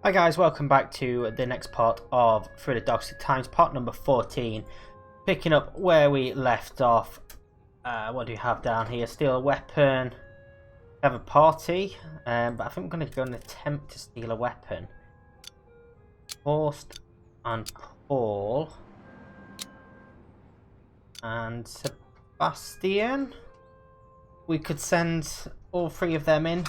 Hi guys, welcome back to the next part of Through the Darkest Times, part number 14. Picking up where we left off. What do we have down here? Steal a weapon. Have a party, but I think I'm going to go and attempt to steal a weapon. Horst and Paul. And Sebastian. We could send all three of them in.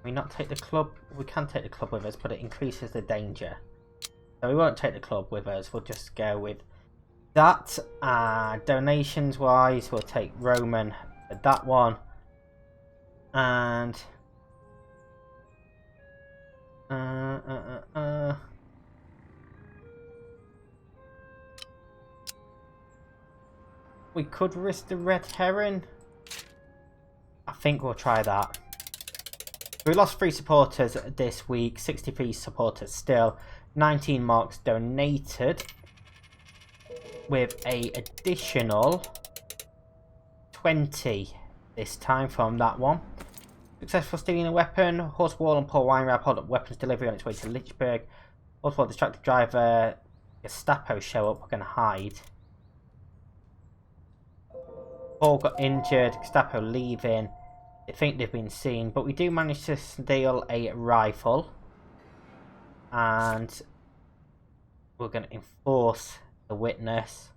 We not take the club? We can take the club with us, but it increases the danger. So we won't take the club with us, we'll just go with that. Donations wise, we'll take Roman for that one. And we could risk the red herring. I think we'll try that. We lost 3 supporters this week, 63 supporters still, 19 marks donated, with a additional 20 this time from that one. Successful stealing a weapon. Horst Wall and Paul Weinrab hold up weapons delivery on its way to Lichtenberg. Horst Wall distracted driver. Gestapo show up, we're going to hide. Paul got injured, Gestapo leaving. I think they've been seen, but we do manage to steal a rifle, and we're going to enforce the witness.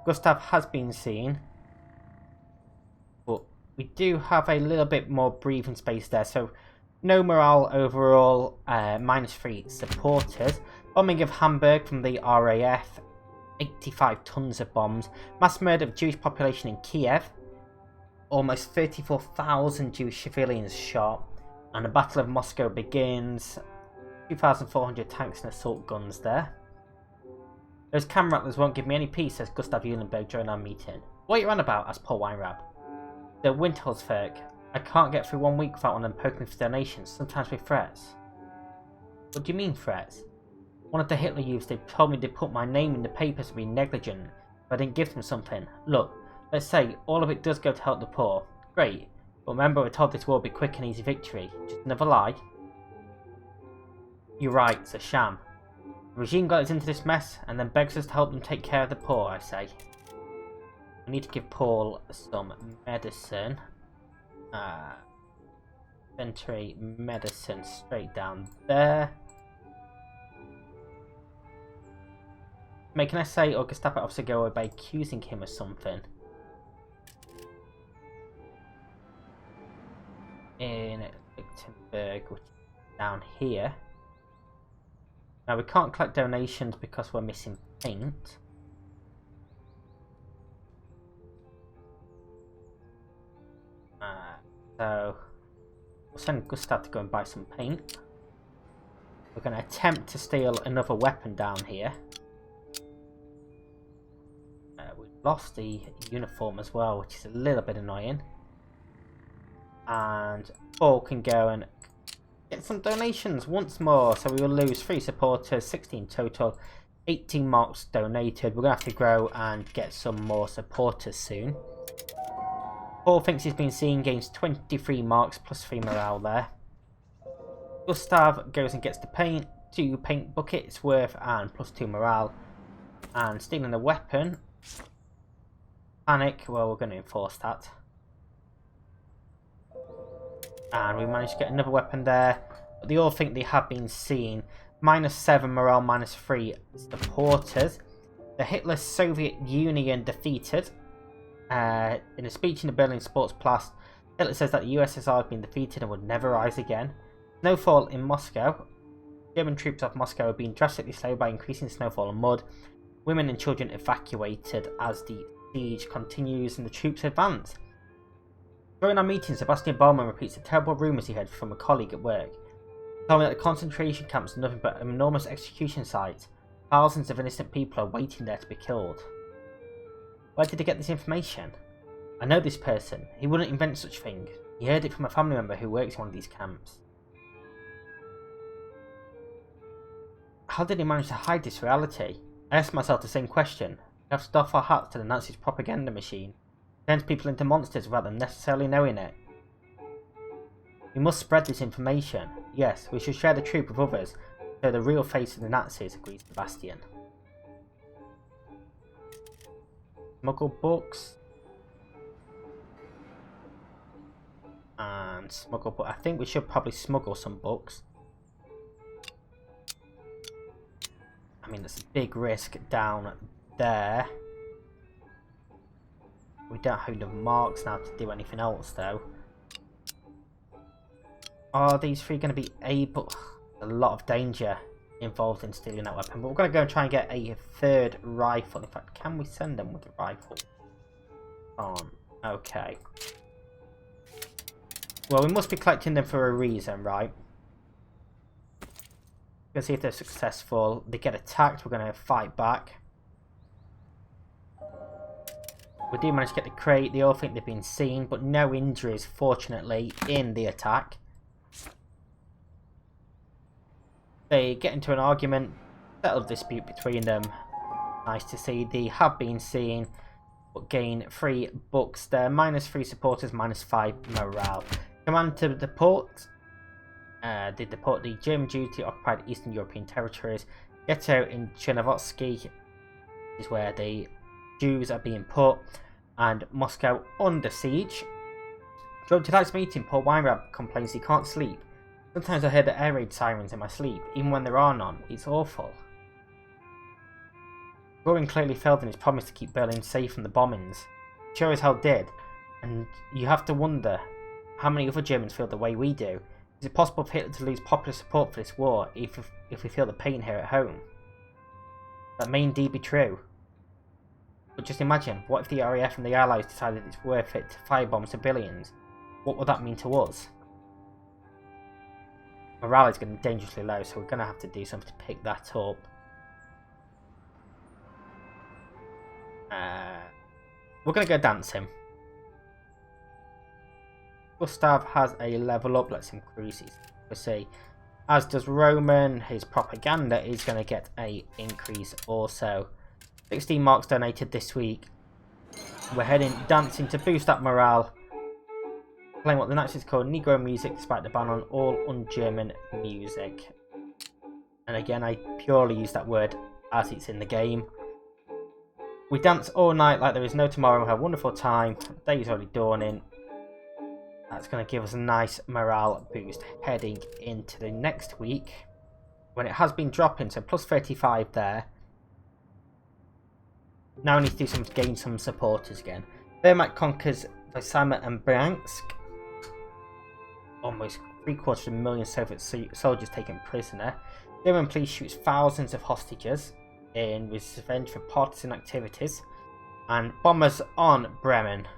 Gustav has been seen, but we do have a little bit more breathing space there, so no morale overall. -3 supporters. Bombing of Hamburg from the RAF, 85 tons of bombs. Mass murder of Jewish population in Kiev. Almost 34,000 Jewish civilians shot, and the Battle of Moscow begins. 2,400 tanks and assault guns there. Those cam rattlers won't give me any peace, says Gustav Eulenberg during our meeting. What are you on about? Asked Paul Weinrab. The Windholzwerk. I can't get through 1 week without one of them poking me for donations, sometimes with threats. What do you mean threats? One of the Hitler youths, they told me they put my name in the papers to be negligent if I didn't give them something. Look. Let's say all of it does go to help the poor. Great. But remember, we're told this will be quick and easy victory. Just another lie. You're right, it's a sham. The regime got us into this mess and then begs us to help them take care of the poor, I say. We need to give Paul some medicine. Century medicine straight down there. Make an essay or Gestapo officer go away by accusing him of something. In Lichtenberg, which is down here. Now we can't collect donations because we're missing paint. So we'll send Gustav to go and buy some paint. We're going to attempt to steal another weapon down here. We lost the uniform as well, which is a little bit annoying. And Paul can go and get some donations once more. So we will lose 3 supporters, 16 total, 18 marks donated. We're going to have to grow and get some more supporters soon. Paul thinks he's been seen, gains 23 marks plus 3 morale there. Gustav goes and gets the paint, 2 paint buckets worth and plus 2 morale. And stealing a weapon. Panic, well, we're going to enforce that. And we managed to get another weapon there. But they all think they have been seen. -7 morale, -3 supporters. The Hitler Soviet Union defeated. In a speech in the Berlin Sportsplatz, Hitler says that the USSR has been defeated and would never rise again. Snowfall in Moscow. German troops off Moscow are being drastically slowed by increasing snowfall and mud. Women and children evacuated as the siege continues and the troops advance. During our meeting, Sebastian Baumann repeats the terrible rumours he heard from a colleague at work. He told me that the concentration camps are nothing but enormous execution sites. Thousands of innocent people are waiting there to be killed. Where did he get this information? I know this person. He wouldn't invent such thing. He heard it from a family member who works in one of these camps. How did he manage to hide this reality? I asked myself the same question. We have to doff our hats to the Nazis' propaganda machine. Turns people into monsters without them necessarily knowing it. We must spread this information. Yes, we should share the truth with others. So the real face of the Nazis, agrees Sebastian. Smuggle books. And smuggle books. I think we should probably smuggle some books. I mean, there's a big risk down there. We don't have enough marks now to do anything else, though. Are these three going to be able... A lot of danger involved in stealing that weapon. But we're going to go and try and get a third rifle. In fact, can we send them with the rifle? Okay. Well, we must be collecting them for a reason, right? We're going to see if they're successful. They get attacked, we're going to fight back. We do manage to get the crate. They all think they've been seen, but no injuries, fortunately, in the attack. They get into an argument, settle a dispute between them. Nice to see. They have been seen, but gain 3 books there. -3 supporters, -5 morale. Command to deport. They deport the German duty-occupied Eastern European territories. Ghetto in Chernobyl is where the Jews are being put, and Moscow under siege. During tonight's meeting, Paul Weinrab complains he can't sleep. Sometimes I hear the air raid sirens in my sleep, even when there are none. It's awful. Goring clearly failed in his promise to keep Berlin safe from the bombings. Sure as hell did, and you have to wonder how many other Germans feel the way we do. Is it possible for Hitler to lose popular support for this war if we feel the pain here at home? That may indeed be true. But just imagine, what if the RAF and the Allies decided it's worth it to firebomb civilians? What would that mean to us? Morale is getting dangerously low, so we're going to have to do something to pick that up. We're going to go dance him. Gustav has a level up, let's increase his accuracy. As does Roman, his propaganda is going to get a increase also. 16 marks donated this week. We're heading dancing to boost that morale. Playing what the Nazis call Negro music despite the ban on all un-German music. And again, I purely use that word as it's in the game. We dance all night like there is no tomorrow. We have a wonderful time. The day is already dawning. That's going to give us a nice morale boost heading into the next week. When it has been dropping, so plus 35 there. Now we need to do something to gain some supporters again. Wehrmacht conquers Vyazma and Bryansk. Almost 750,000 Soviet soldiers taken prisoner. German police shoots thousands of hostages in revenge for partisan activities. And bombers on Bremen.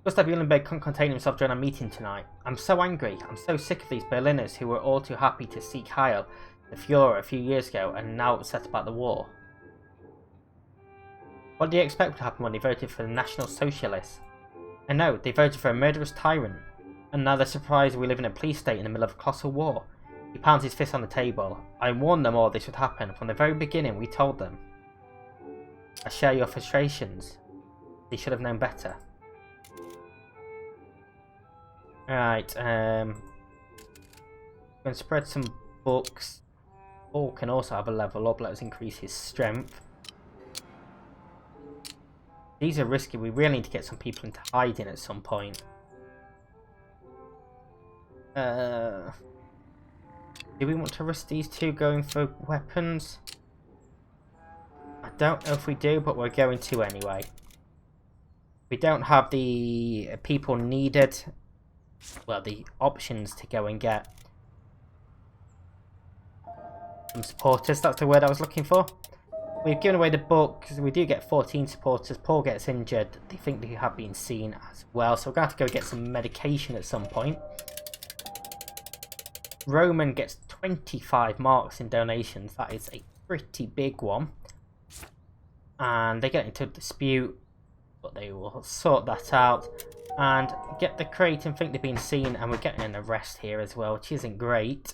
Gustav Eulenberg can't contain himself during a meeting tonight. I'm so angry. I'm so sick of these Berliners who were all too happy to seek Heil, the Führer, a few years ago and now upset about the war. What do you expect would happen when they voted for the National Socialists? I know, they voted for a murderous tyrant. And now they're surprised we live in a police state in the middle of a colossal war. He pounds his fist on the table. I warned them all this would happen. From the very beginning, we told them. I share your frustrations. They should have known better. Right, going to spread some books. Paul can also have a level up. Let's increase his strength. These are risky. We really need to get some people into hiding at some point. Do we want to risk these two going for weapons? I don't know if we do, but we're going to anyway. We don't have the people needed. Well, the options to go and get some supporters. That's the word I was looking for. We've given away the book. We do get 14 supporters. Paul gets injured. They think they have been seen as well. So we're going to have to go get some medication at some point. Roman gets 25 marks in donations. That is a pretty big one. And they get into a dispute. But they will sort that out. And get the crate and think they've been seen. And we're getting an arrest here as well, which isn't great.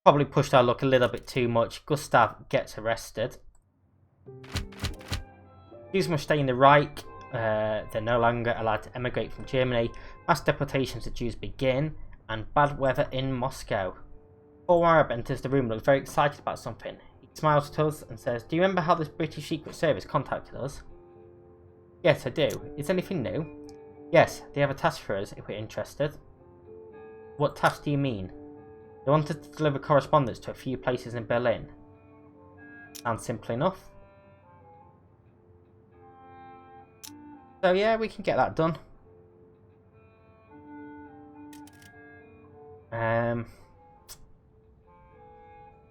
Probably pushed our luck a little bit too much. Gustav gets arrested. Jews must stay in the Reich. they're no longer allowed to emigrate from Germany. Mass deportations of Jews begin, and bad weather in Moscow. Paul Arab enters the room and looks very excited about something. He smiles at us and says, "Do you remember how this British Secret Service contacted us?" "Yes, I do. Is anything new?" "Yes, they have a task for us if we're interested." "What task do you mean?" "They wanted to deliver correspondence to a few places in Berlin." Sounds simple enough. So yeah, we can get that done.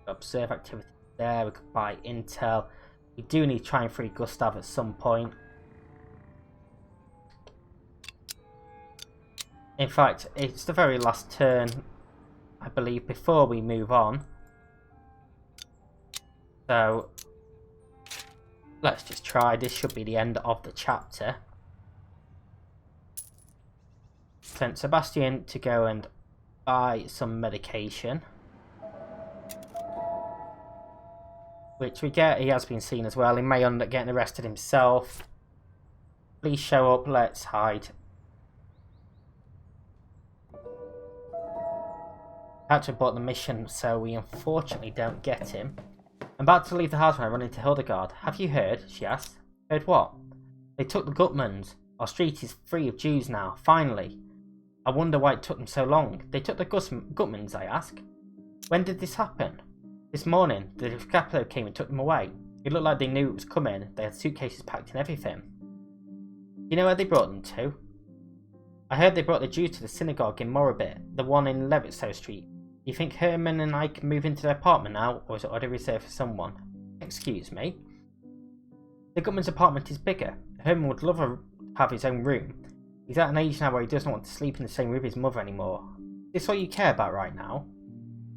Observe activity there. We could buy intel. We do need to try and free Gustav at some point. In fact, it's the very last turn, I believe, before we move on. So let's just try. This should be the end of the chapter. Sent Sebastian to go and buy some medication, which we get. He has been seen as well. He may end up getting arrested himself. Please show up. Let's hide. Actually bought the mission, so we unfortunately don't get him. I'm about to leave the house when I run into Hildegard. "Have you heard?" she asked. "Heard what?" "They took the Gutmans. Our street is free of Jews now, finally." "I wonder why it took them so long." "They took the Gutmans, I ask." "When did this happen?" "This morning. The scapular came and took them away. It looked like they knew it was coming. They had suitcases packed and everything." "Do you know where they brought them to?" "I heard they brought the Jews to the synagogue in Morabit, the one in Levitzow Street. Do you think Herman and I can move into their apartment now, or is it already reserved for someone?" "Excuse me?" "The Gutman's apartment is bigger. Herman would love to have his own room. He's at an age now where he doesn't want to sleep in the same room with his mother anymore. Is this all you care about right now?"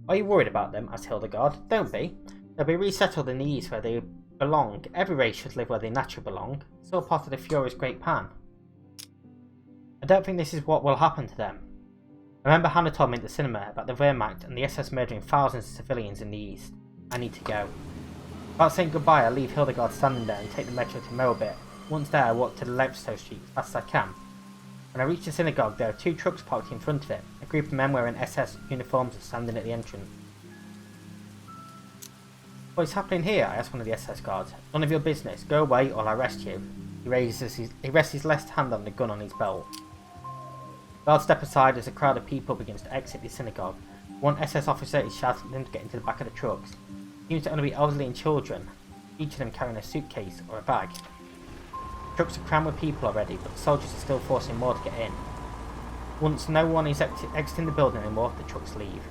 "Are you worried about them?" asked Hildegard. "Don't be. They'll be resettled in the East where they belong. Every race should live where they naturally belong. It's all part of the Fuhrer's great plan." "I don't think this is what will happen to them. I remember Hannah told me at the cinema about the Wehrmacht and the SS murdering thousands of civilians in the East. I need to go." Without saying goodbye, I leave Hildegard standing there and take the metro to Melbit. Once there, I walk to the Levstow Street as fast as I can. When I reach the synagogue, there are 2 trucks parked in front of it. A group of men wearing SS uniforms are standing at the entrance. "What is happening here?" I ask one of the SS guards. "None of your business. Go away or I'll arrest you." He rests his left hand on the gun on his belt. Guards step aside as a crowd of people begins to exit the synagogue. One SS officer is shouting at them to get into the back of the trucks. It seems to only be elderly and children, each of them carrying a suitcase or a bag. Trucks are crammed with people already, but the soldiers are still forcing more to get in. Once no one is exiting the building anymore, the trucks leave.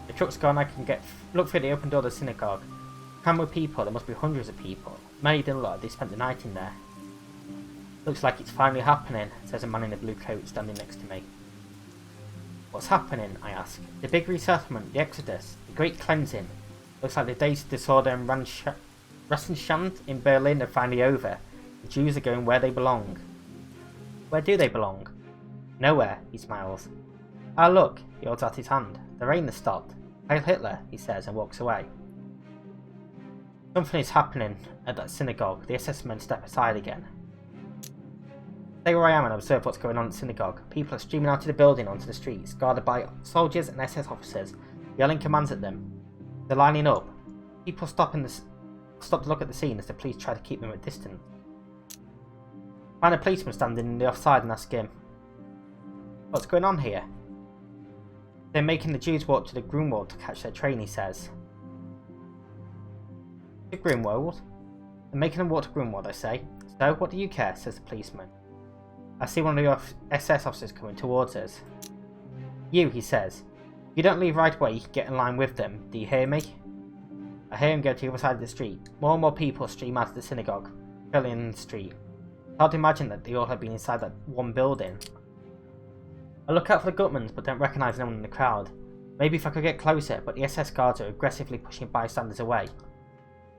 The truck's gone, I can look through the open door of the synagogue. Crammed with people, there must be hundreds of people. Many didn't look like they spent the night in there. "Looks like it's finally happening," says a man in a blue coat standing next to me. "What's happening?" I ask. "The big resettlement, the exodus, the great cleansing. Looks like the days of disorder and Rassenschand in Berlin are finally over. The Jews are going where they belong." "Where do they belong?" "Nowhere," he smiles. "Ah, look," he holds out his hand. "The rain has stopped. Heil Hitler," he says and walks away. Something is happening at that synagogue. The SS men step aside again. Stay where I am and observe what's going on at the synagogue. People are streaming out of the building onto the streets, guarded by soldiers and SS officers, yelling commands at them. They're lining up. People stop to look at the scene as the police try to keep them at distance. Find a policeman standing in the offside and ask him, "What's going on here?" "They're making the Jews walk to the Grunwald to catch their train," he says. "The Grunwald?" "They're making them walk to Grunwald," I say. "So, what do you care?" says the policeman. I see one of your SS officers coming towards us. "You," he says. "If you don't leave right away, you can get in line with them. Do you hear me?" I hear him go to the other side of the street. More and more people stream out of the synagogue, filling the street. It's hard to imagine that they all had been inside that one building. I look out for the Gutmans, but don't recognise anyone in the crowd. Maybe if I could get closer, but the SS guards are aggressively pushing bystanders away.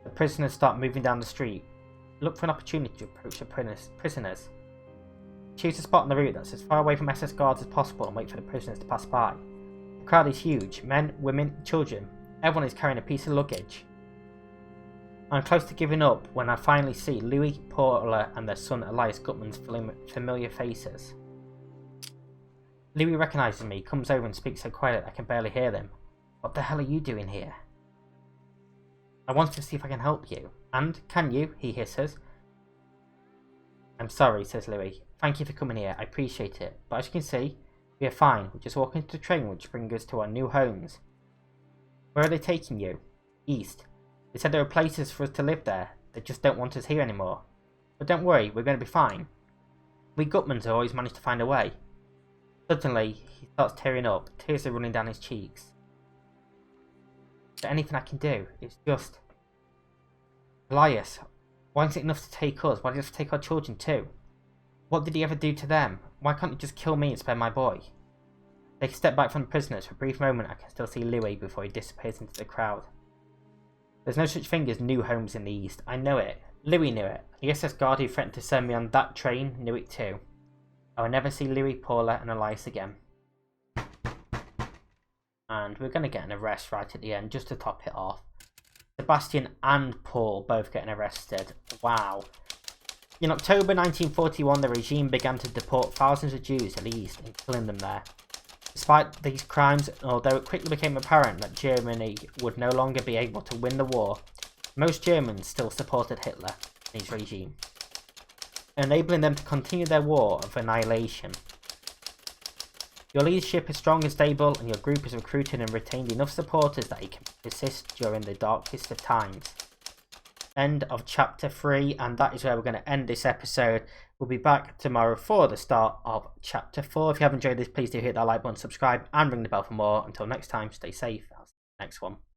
The prisoners start moving down the street. I look for an opportunity to approach the prisoners. Choose a spot on the route that's as far away from SS guards as possible and wait for the prisoners to pass by. The crowd is huge. Men, women, children. Everyone is carrying a piece of luggage. I'm close to giving up when I finally see Louis Porler and their son Elias Gutman's familiar faces. Louis recognises me, comes over and speaks so quiet I can barely hear them. What the hell are you doing here? I wanted to see if I can help you. And, can you? He hisses. I'm sorry, says Louis. Thank you for coming here, I appreciate it. But as you can see, we are fine. We're just walking to the train which brings us to our new homes. Where are they taking you? East. They said there are places for us to live there. They just don't want us here anymore. But don't worry, we're going to be fine. We Gutmans have always managed to find a way. Suddenly, he starts tearing up. Tears are running down his cheeks. Is there anything I can do? It's just... Elias, why isn't it enough to take us? Why do you have to take our children too? What did he ever do to them? Why can't he just kill me and spare my boy? Take a step back from the prisoners. For a brief moment, I can still see Louis before he disappears into the crowd. There's no such thing as new homes in the East. I know it. Louis knew it. The SS guard who threatened to send me on that train knew it too. I will never see Louis, Paula and Elias again. And we're going to get an arrest right at the end, just to top it off. Sebastian and Paul both getting arrested. Wow. In October 1941, the regime began to deport thousands of Jews to the East and killing them there. Despite these crimes, although it quickly became apparent that Germany would no longer be able to win the war, most Germans still supported Hitler and his regime, enabling them to continue their war of annihilation. Your leadership is strong and stable, and your group has recruited and retained enough supporters that it can persist during the darkest of times. End of chapter 3, and that is where we're going to end this episode. We'll be back tomorrow for the start of chapter 4. If you have enjoyed this, please do hit that like button, subscribe, and ring the bell for more. Until next time, stay safe. I'll see you in the next one.